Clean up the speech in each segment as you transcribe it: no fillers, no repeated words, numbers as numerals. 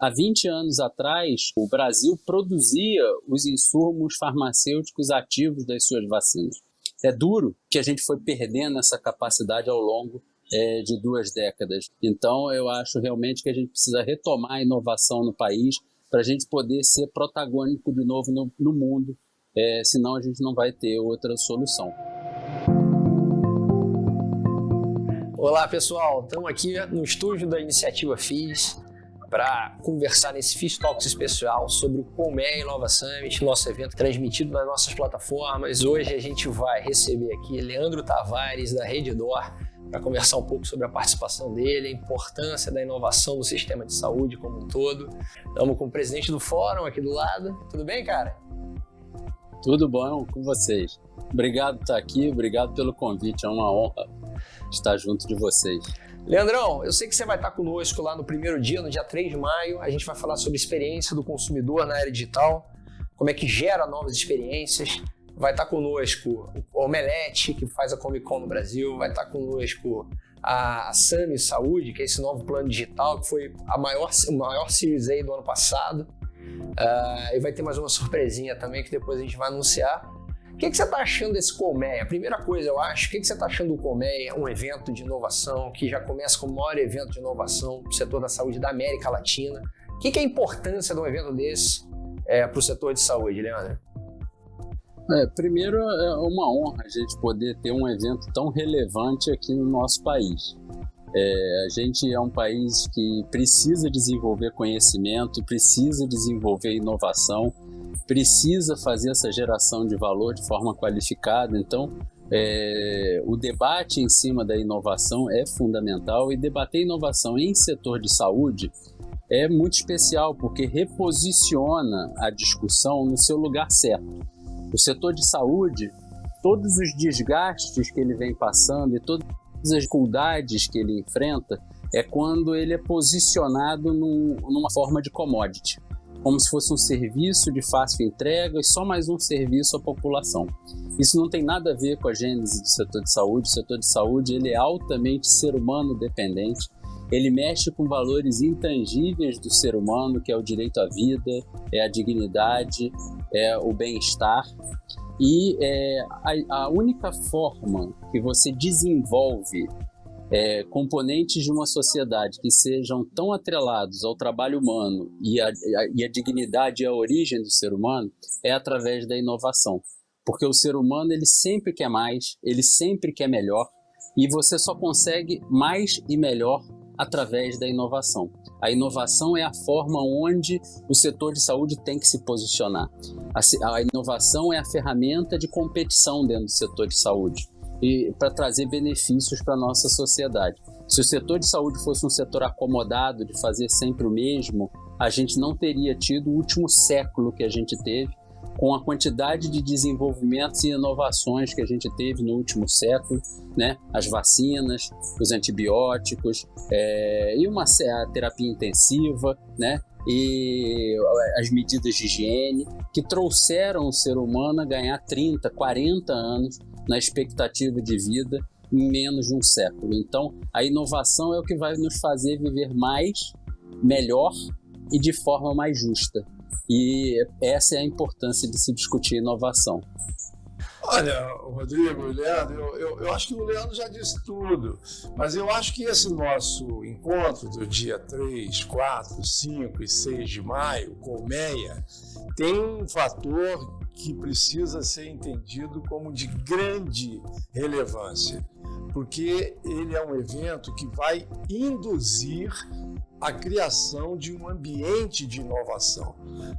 Há 20 anos atrás, o Brasil produzia os insumos farmacêuticos ativos das suas vacinas. É duro que a gente foi perdendo essa capacidade ao longo de 2 décadas. Então, eu acho realmente que a gente precisa retomar a inovação no país para a gente poder ser protagônico de novo no mundo, senão a gente não vai ter outra solução. Olá pessoal, estamos aqui no estúdio da Iniciativa FIS para conversar nesse FIS Talks especial sobre o Colmeia Innova Summit, nosso evento transmitido nas nossas plataformas. Hoje a gente vai receber aqui Leandro Tavares da Redditor para conversar um pouco sobre a participação dele, a importância da inovação no sistema de saúde como um todo. Estamos com o presidente do fórum aqui do lado. Tudo bem, cara? Tudo bom com vocês. Obrigado por estar aqui, obrigado pelo convite, é uma honra estar junto de vocês. Leandrão, eu sei que você vai estar conosco lá no primeiro dia, no dia 3 de maio. A gente vai falar sobre a experiência do consumidor na era digital, como é que gera novas experiências. Vai estar conosco o Omelete, que faz a Comic Con no Brasil, vai estar conosco a Sami Saúde, que é esse novo plano digital, que foi o maior Series A do ano passado. E vai ter mais uma surpresinha também, que depois a gente vai anunciar. O que você está achando desse Colmeia? A primeira coisa, eu acho, o que você está achando do Colmeia? Um evento de inovação, que já começa como o maior evento de inovação para o setor da saúde da América Latina. O que é a importância de um evento desse para o setor de saúde, Leandro? Primeiro, é uma honra a gente poder ter um evento tão relevante aqui no nosso país. A gente é um país que precisa desenvolver conhecimento, precisa desenvolver inovação, precisa fazer essa geração de valor de forma qualificada. Então, o debate em cima da inovação é fundamental, e debater inovação em setor de saúde é muito especial, porque reposiciona a discussão no seu lugar certo. O setor de saúde, todos os desgastes que ele vem passando e todas as dificuldades que ele enfrenta é quando ele é posicionado numa forma de commodity, como se fosse um serviço de fácil entrega e só mais um serviço à população. Isso não tem nada a ver com a gênese do setor de saúde. O setor de saúde ele é altamente ser humano dependente, ele mexe com valores intangíveis do ser humano, que é o direito à vida, é a dignidade, é o bem-estar. E a única forma que você desenvolve componentes de uma sociedade que sejam tão atrelados ao trabalho humano e a dignidade e a origem do ser humano é através da inovação. Porque o ser humano ele sempre quer mais, ele sempre quer melhor, e você só consegue mais e melhor através da inovação. A inovação é a forma onde o setor de saúde tem que se posicionar. A inovação é a ferramenta de competição dentro do setor de saúde e para trazer benefícios para a nossa sociedade. Se o setor de saúde fosse um setor acomodado de fazer sempre o mesmo, a gente não teria tido o último século que a gente teve, com a quantidade de desenvolvimentos e inovações que a gente teve no último século, né? As vacinas, os antibióticos, e a terapia intensiva, né? E as medidas de higiene, que trouxeram o ser humano a ganhar 30, 40 anos na expectativa de vida em menos de um século. Então, a inovação é o que vai nos fazer viver mais, melhor e de forma mais justa. E essa é a importância de se discutir inovação. Olha, Rodrigo, Leandro, eu acho que o Leandro já disse tudo, mas eu acho que esse nosso encontro do dia 3, 4, 5 e 6 de maio, Colmeia, tem um fator que precisa ser entendido como de grande relevância, porque ele é um evento que vai induzir a criação de um ambiente de inovação.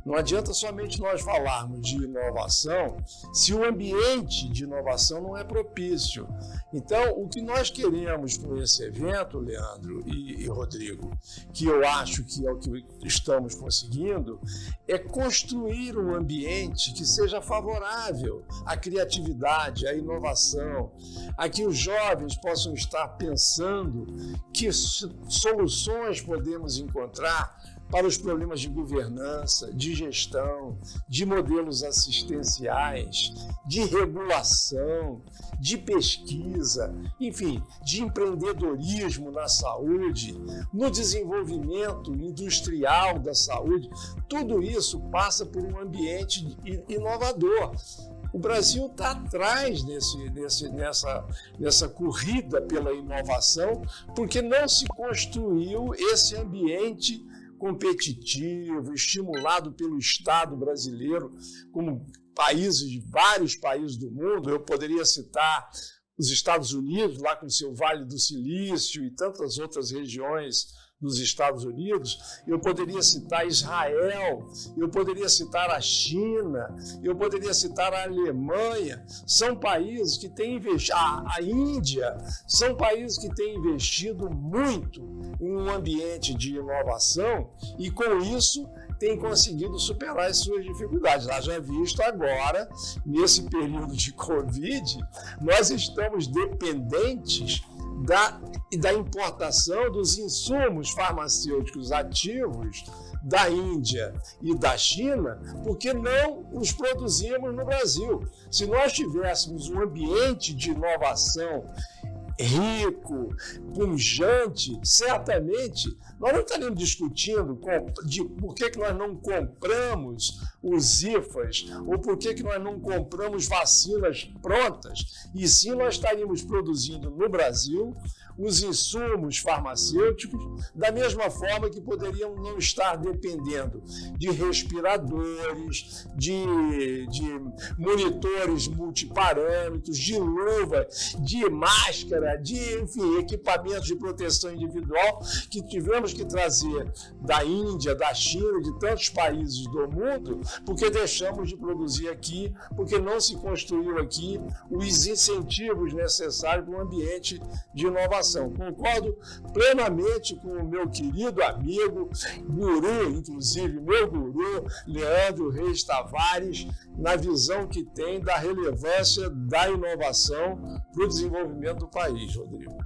Não adianta somente nós falarmos de inovação se o ambiente de inovação não é propício. Então, o que nós queremos com esse evento, Leandro e Rodrigo, que eu acho que é o que estamos conseguindo, é construir um ambiente que seja favorável à criatividade, à inovação, a que os jovens possam estar pensando que soluções podemos encontrar para os problemas de governança, de gestão, de modelos assistenciais, de regulação, de pesquisa, enfim, de empreendedorismo na saúde, no desenvolvimento industrial da saúde. Tudo isso passa por um ambiente inovador. O Brasil está atrás nessa corrida pela inovação, porque não se construiu esse ambiente competitivo, estimulado pelo Estado brasileiro, como vários países do mundo. Eu poderia citar os Estados Unidos, lá com o seu Vale do Silício e tantas outras regiões dos Estados Unidos. Eu poderia citar Israel, eu poderia citar a China, eu poderia citar a Alemanha. São países que têm investido, a Índia, são países que têm investido muito em um ambiente de inovação e, com isso, têm conseguido superar as suas dificuldades. Haja visto agora, nesse período de Covid, nós estamos dependentes da importação dos insumos farmacêuticos ativos da Índia e da China, porque não os produzimos no Brasil. Se nós tivéssemos um ambiente de inovação rico, pujante, certamente nós não estaríamos discutindo de por que nós não compramos os IFAs ou por que nós não compramos vacinas prontas, e sim nós estaríamos produzindo no Brasil os insumos farmacêuticos, da mesma forma que poderiam não estar dependendo de respiradores, de monitores multiparâmetros, de luva, de máscara, de, enfim, equipamentos de proteção individual que tivemos que trazer da Índia, da China, de tantos países do mundo, porque deixamos de produzir aqui, porque não se construiu aqui os incentivos necessários para um ambiente de inovação. Concordo plenamente com o meu querido amigo, guru, inclusive meu guru, Leandro Reis Tavares, na visão que tem da relevância da inovação para o desenvolvimento do país, Rodrigo.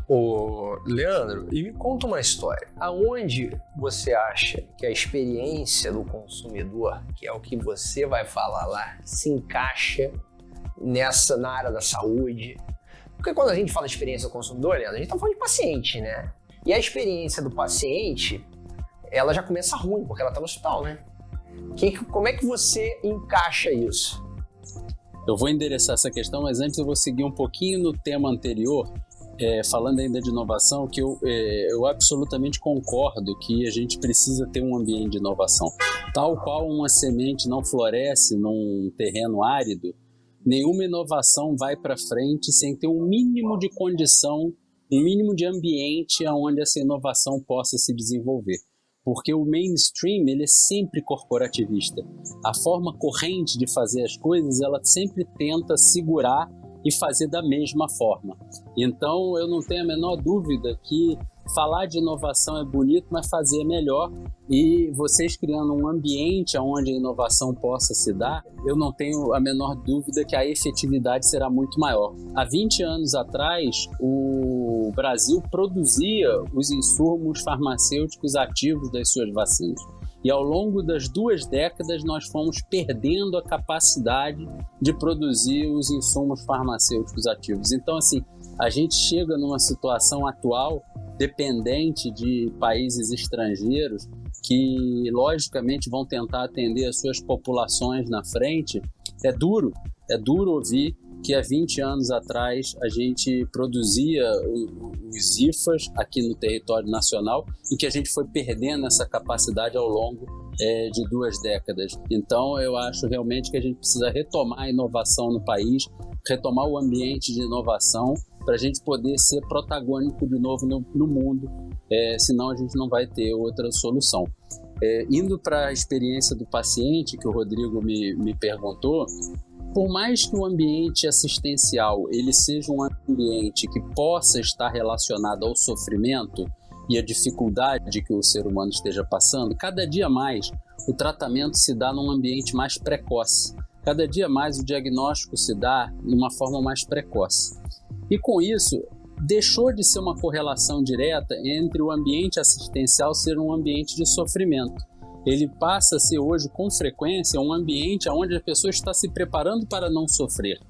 Ô, Leandro, e me conta uma história. Aonde você acha que a experiência do consumidor, que é o que você vai falar lá, se encaixa na área da saúde? Porque quando a gente fala de experiência do consumidor, Leandro, a gente está falando de paciente, né? E a experiência do paciente, ela já começa ruim, porque ela está no hospital, né? Como é que você encaixa isso? Eu vou endereçar essa questão, mas antes eu vou seguir um pouquinho no tema anterior, falando ainda de inovação, que eu absolutamente concordo que a gente precisa ter um ambiente de inovação. Tal qual uma semente não floresce num terreno árido, nenhuma inovação vai para frente sem ter um mínimo de condição, um mínimo de ambiente onde essa inovação possa se desenvolver. Porque o mainstream, ele é sempre corporativista. A forma corrente de fazer as coisas, ela sempre tenta segurar e fazer da mesma forma. Então, eu não tenho a menor dúvida que falar de inovação é bonito, mas fazer é melhor. E vocês criando um ambiente onde a inovação possa se dar, eu não tenho a menor dúvida que a efetividade será muito maior. Há 20 anos atrás, o Brasil produzia os insumos farmacêuticos ativos das suas vacinas. E ao longo das 2 décadas, nós fomos perdendo a capacidade de produzir os insumos farmacêuticos ativos. Então, assim, a gente chega numa situação atual dependente de países estrangeiros que, logicamente, vão tentar atender as suas populações na frente. É duro ouvir que há 20 anos atrás a gente produzia os IFAs aqui no território nacional e que a gente foi perdendo essa capacidade ao longo de 2 décadas. Então, eu acho realmente que a gente precisa retomar a inovação no país, retomar o ambiente de inovação para a gente poder ser protagônico de novo no mundo, senão a gente não vai ter outra solução. Indo para a experiência do paciente, que o Rodrigo me perguntou, por mais que o ambiente assistencial ele seja um ambiente que possa estar relacionado ao sofrimento e à dificuldade que o ser humano esteja passando, cada dia mais o tratamento se dá num ambiente mais precoce. Cada dia mais o diagnóstico se dá de uma forma mais precoce. E com isso, deixou de ser uma correlação direta entre o ambiente assistencial ser um ambiente de sofrimento. Ele passa a ser hoje, com frequência, um ambiente onde a pessoa está se preparando para não sofrer.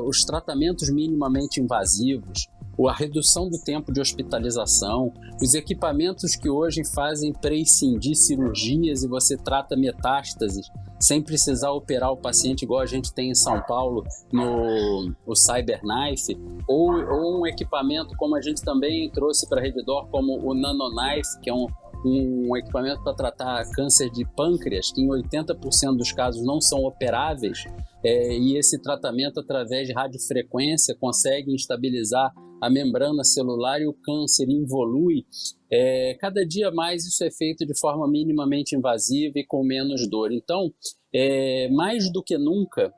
Os tratamentos minimamente invasivos, a redução do tempo de hospitalização, os equipamentos que hoje fazem prescindir cirurgias e você trata metástases sem precisar operar o paciente igual a gente tem em São Paulo no CyberKnife, ou um equipamento como a gente também trouxe para a Redditor, como o NanoKnife, que é um equipamento para tratar câncer de pâncreas, que em 80% dos casos não são operáveis, e esse tratamento através de radiofrequência consegue estabilizar a membrana celular e o câncer involui. Cada dia mais isso é feito de forma minimamente invasiva e com menos dor. Então, mais do que nunca,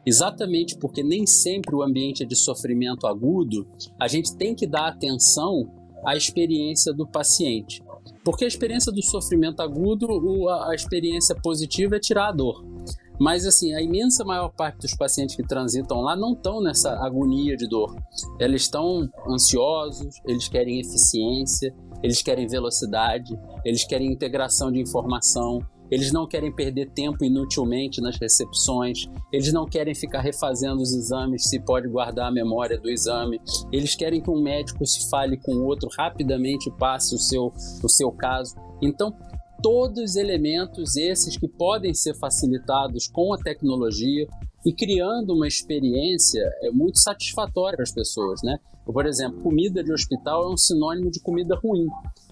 exatamente porque nem sempre o ambiente é de sofrimento agudo, a gente tem que dar atenção à experiência do paciente. Porque a experiência do sofrimento agudo, a experiência positiva é tirar a dor. Mas assim, a imensa maior parte dos pacientes que transitam lá não estão nessa agonia de dor. Eles estão ansiosos, eles querem eficiência, eles querem velocidade, eles querem integração de informação, eles não querem perder tempo inutilmente nas recepções, eles não querem ficar refazendo os exames se pode guardar a memória do exame, eles querem que um médico se fale com o outro rapidamente e passe o seu caso. Então, todos os elementos esses que podem ser facilitados com a tecnologia e criando uma experiência muito satisfatória para as pessoas, né? Por exemplo, comida de hospital é um sinônimo de comida ruim.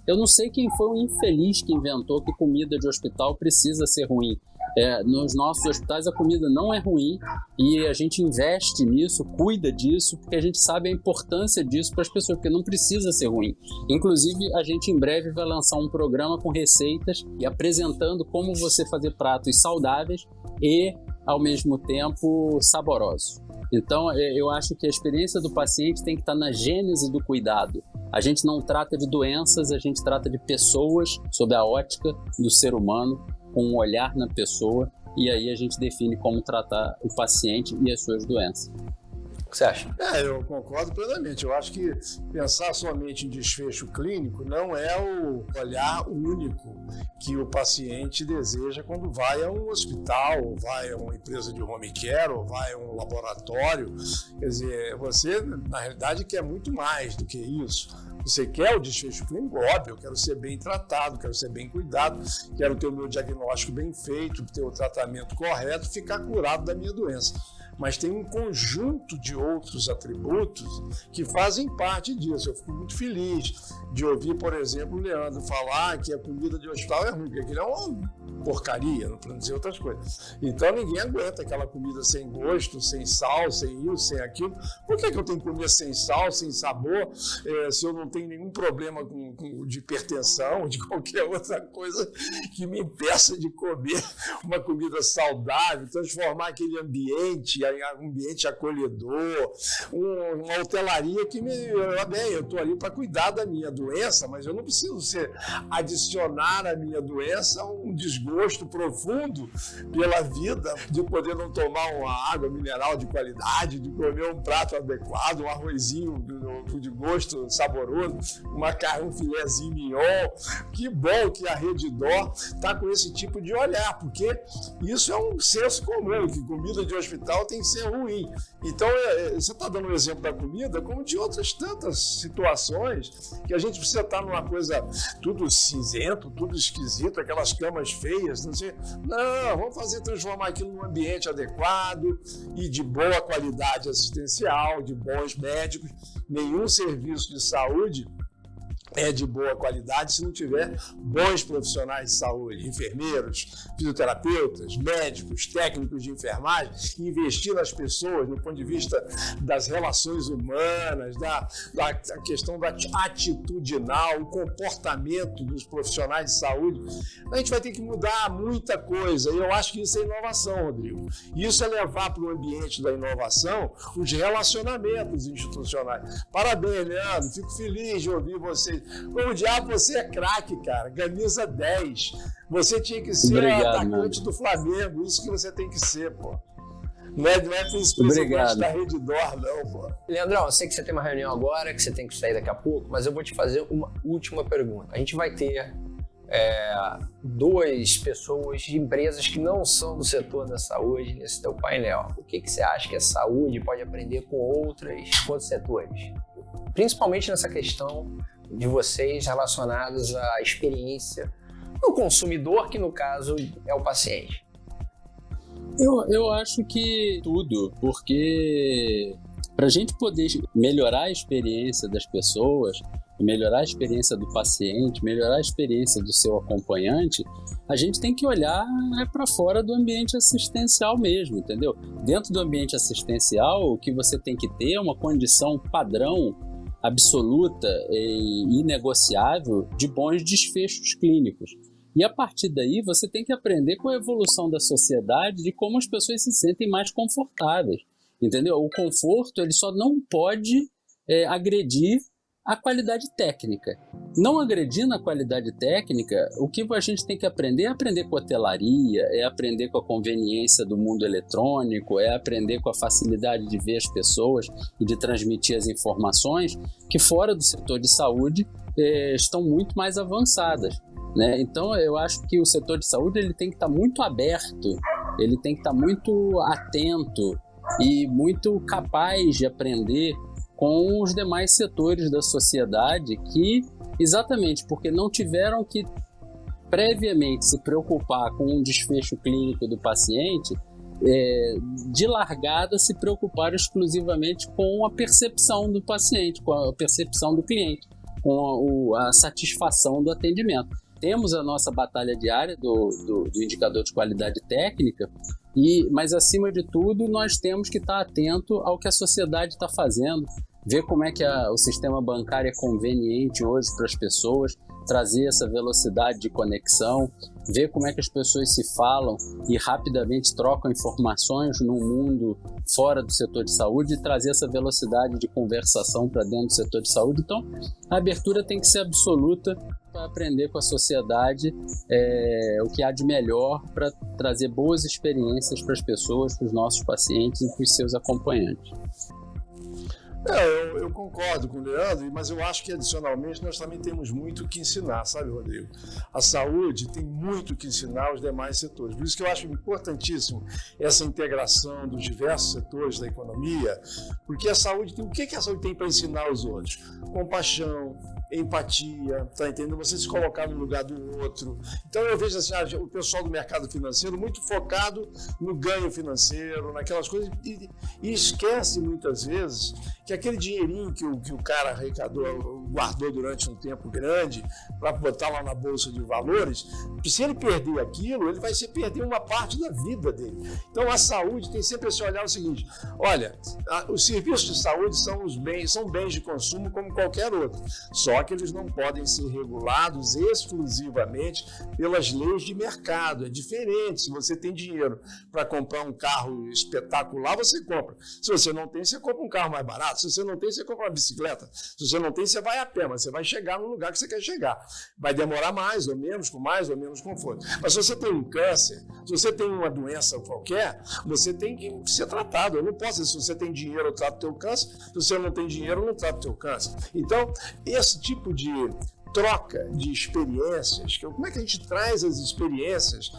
Eu não sei quem foi o infeliz que inventou que comida de hospital precisa ser ruim. Nos nossos hospitais a comida não é ruim e a gente investe nisso, cuida disso, porque a gente sabe a importância disso para as pessoas, porque não precisa ser ruim. Inclusive, a gente em breve vai lançar um programa com receitas e apresentando como você fazer pratos saudáveis e, ao mesmo tempo, saborosos. Então, eu acho que a experiência do paciente tem que estar na gênese do cuidado. A gente não trata de doenças, a gente trata de pessoas sob a ótica do ser humano, com um olhar na pessoa, e aí a gente define como tratar o paciente e as suas doenças. O que você acha? Eu concordo plenamente. Eu acho que pensar somente em desfecho clínico não é o olhar único que o paciente deseja quando vai a um hospital, ou vai a uma empresa de home care, ou vai a um laboratório. Quer dizer, você, na realidade, quer muito mais do que isso. Você quer o desfecho clínico? Óbvio, eu quero ser bem tratado, quero ser bem cuidado, quero ter o meu diagnóstico bem feito, ter o tratamento correto, ficar curado da minha doença. Mas tem um conjunto de outros atributos que fazem parte disso. Eu fico muito feliz de ouvir, por exemplo, o Leandro falar que a comida de hospital é ruim, porque aquilo é uma porcaria, não para dizer outras coisas. Então ninguém aguenta aquela comida sem gosto, sem sal, sem isso, sem aquilo. Por que eu tenho que comer sem sal, sem sabor, se eu não tenho nenhum problema de hipertensão, de qualquer outra coisa que me impeça de comer uma comida saudável, transformar aquele ambiente em um ambiente acolhedor, uma hotelaria que eu estou ali para cuidar da minha doença, mas eu não preciso adicionar à minha doença um desgosto profundo pela vida, de poder não tomar uma água mineral de qualidade, de comer um prato adequado, um arrozinho de gosto saboroso, um filézinho mignon. Que bom que a Redditor está com esse tipo de olhar, porque isso é um senso comum, que comida de hospital tem que ser ruim. Então, você está dando um exemplo da comida, como de outras tantas situações, que a gente precisa estar numa coisa tudo cinzento, tudo esquisito, aquelas camas feias, não sei. Não, vamos transformar aquilo num ambiente adequado e de boa qualidade assistencial, de bons médicos. Nenhum serviço de saúde é de boa qualidade se não tiver bons profissionais de saúde, enfermeiros, fisioterapeutas, médicos, técnicos de enfermagem, investir nas pessoas do ponto de vista das relações humanas, da questão da atitudinal, o comportamento dos profissionais de saúde. A gente vai ter que mudar muita coisa e eu acho que isso é inovação, Rodrigo. Isso é levar para o ambiente da inovação os relacionamentos institucionais. Parabéns, Leandro, fico feliz de ouvir vocês. Como diabo, você é craque, cara. Camisa 10. Você tinha que ser atacante do Flamengo. Isso que você tem que ser, pô. Não é por isso Obrigado. da Redditor, não, pô. Leandrão, eu sei que você tem uma reunião agora, que você tem que sair daqui a pouco, mas eu vou te fazer uma última pergunta. A gente vai ter duas pessoas de empresas que não são do setor da saúde nesse teu painel. O que você acha que a saúde pode aprender com outros setores? Principalmente nessa questão de vocês relacionados à experiência do consumidor, que no caso é o paciente. Eu acho que tudo, porque para a gente poder melhorar a experiência das pessoas, melhorar a experiência do paciente, melhorar a experiência do seu acompanhante, a gente tem que olhar para fora do ambiente assistencial mesmo, entendeu? Dentro do ambiente assistencial, o que você tem que ter é uma condição padrão, absoluta e inegociável de bons desfechos clínicos. E a partir daí você tem que aprender com a evolução da sociedade de como as pessoas se sentem mais confortáveis, entendeu? O conforto ele só não pode agredir a qualidade técnica. Não agredindo a qualidade técnica, o que a gente tem que aprender é aprender com a hotelaria, é aprender com a conveniência do mundo eletrônico, é aprender com a facilidade de ver as pessoas e de transmitir as informações que fora do setor de saúde estão muito mais avançadas. Né? Então eu acho que o setor de saúde ele tem que estar muito aberto, ele tem que estar muito atento e muito capaz de aprender com os demais setores da sociedade que, exatamente porque não tiveram que previamente se preocupar com um desfecho clínico do paciente, de largada se preocuparam exclusivamente com a percepção do paciente, com a percepção do cliente, com a satisfação do atendimento. Temos a nossa batalha diária do indicador de qualidade técnica, mas acima de tudo nós temos que estar atento ao que a sociedade está fazendo, ver como é que o sistema bancário é conveniente hoje para as pessoas, trazer essa velocidade de conexão, ver como é que as pessoas se falam e rapidamente trocam informações no mundo fora do setor de saúde e trazer essa velocidade de conversação para dentro do setor de saúde. Então, a abertura tem que ser absoluta para aprender com a sociedade o que há de melhor para trazer boas experiências para as pessoas, para os nossos pacientes e para os seus acompanhantes. Eu concordo com o Leandro, mas eu acho que adicionalmente nós também temos muito que ensinar, sabe, Rodrigo? A saúde tem muito que ensinar aos demais setores. Por isso que eu acho importantíssimo essa integração dos diversos setores da economia, porque a saúde tem, o que a saúde tem para ensinar aos outros? Compaixão, empatia, tá entendendo? Você se colocar no lugar do outro. Então eu vejo assim, o pessoal do mercado financeiro muito focado no ganho financeiro, naquelas coisas, e esquece muitas vezes que aquele dinheirinho que o cara arrecadou, guardou durante um tempo grande para botar lá na bolsa de valores, se ele perder aquilo, ele vai perder uma parte da vida dele. Então a saúde tem sempre esse olhar o seguinte: olha, os serviços de saúde são bens de consumo como qualquer outro, só que eles não podem ser regulados exclusivamente pelas leis de mercado. É diferente. Se você tem dinheiro para comprar um carro espetacular, você compra. Se você não tem, você compra um carro mais barato. Se você não tem, você compra uma bicicleta. Se você não tem, você vai a pé, mas você vai chegar no lugar que você quer chegar. Vai demorar mais ou menos, com mais ou menos conforto. Mas se você tem um câncer, se você tem uma doença qualquer, você tem que ser tratado. Eu não posso dizer, se você tem dinheiro, eu trato o teu câncer. Se você não tem dinheiro, eu não trato o teu câncer. Então, esse tipo de troca de experiências, como é que a gente traz as experiências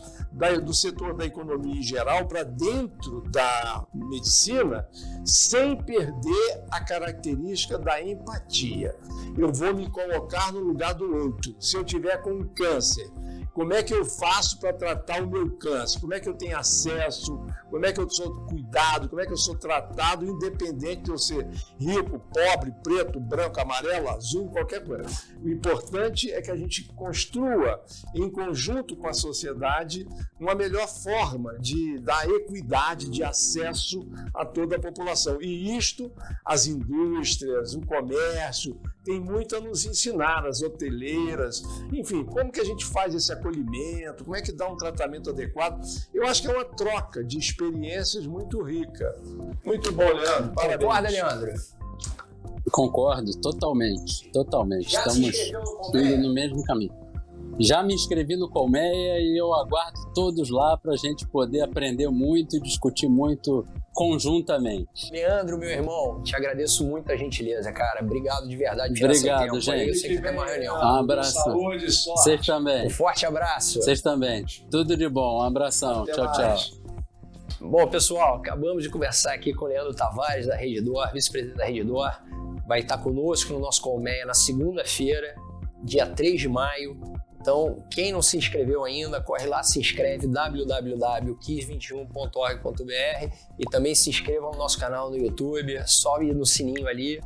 do setor da economia em geral para dentro da medicina sem perder a característica da empatia. Eu vou me colocar no lugar do outro. Se eu tiver com um câncer, como é que eu faço para tratar o meu câncer? Como é que eu tenho acesso? Como é que eu sou cuidado? Como é que eu sou tratado, independente de eu ser rico, pobre, preto, branco, amarelo, azul, qualquer coisa. O importante é que a gente construa, em conjunto com a sociedade, uma melhor forma de dar equidade de acesso a toda a população. E isto, as indústrias, o comércio, tem muito a nos ensinar, as hoteleiras, enfim, como que a gente faz esse acolhimento, como é que dá um tratamento adequado. Eu acho que é uma troca de experiências muito rica. Muito bom, Leandro. Parabéns. Concorda, Leandro? Concordo, totalmente. Estamos indo no mesmo caminho. Já me inscrevi no Colmeia e eu aguardo todos lá para a gente poder aprender muito e discutir muito conjuntamente. Leandro, meu irmão, te agradeço muito a gentileza, cara. Obrigado de verdade por tirar seu tempo. Gente. Eu sei que tem uma reunião. Um abraço. Saúde, sorte. Vocês também. Um forte abraço. Vocês também. Tudo de bom. Um abração. Até Tchau, mais. tchau. Bom, pessoal, acabamos de conversar aqui com o Leandro Tavares, da Redditor, vice-presidente da Redditor. Vai estar conosco no nosso Colmeia na segunda-feira, dia 3 de maio. Então, quem não se inscreveu ainda, corre lá, se inscreve, www.quis21.org.br, e também se inscreva no nosso canal no YouTube, só ir no sininho ali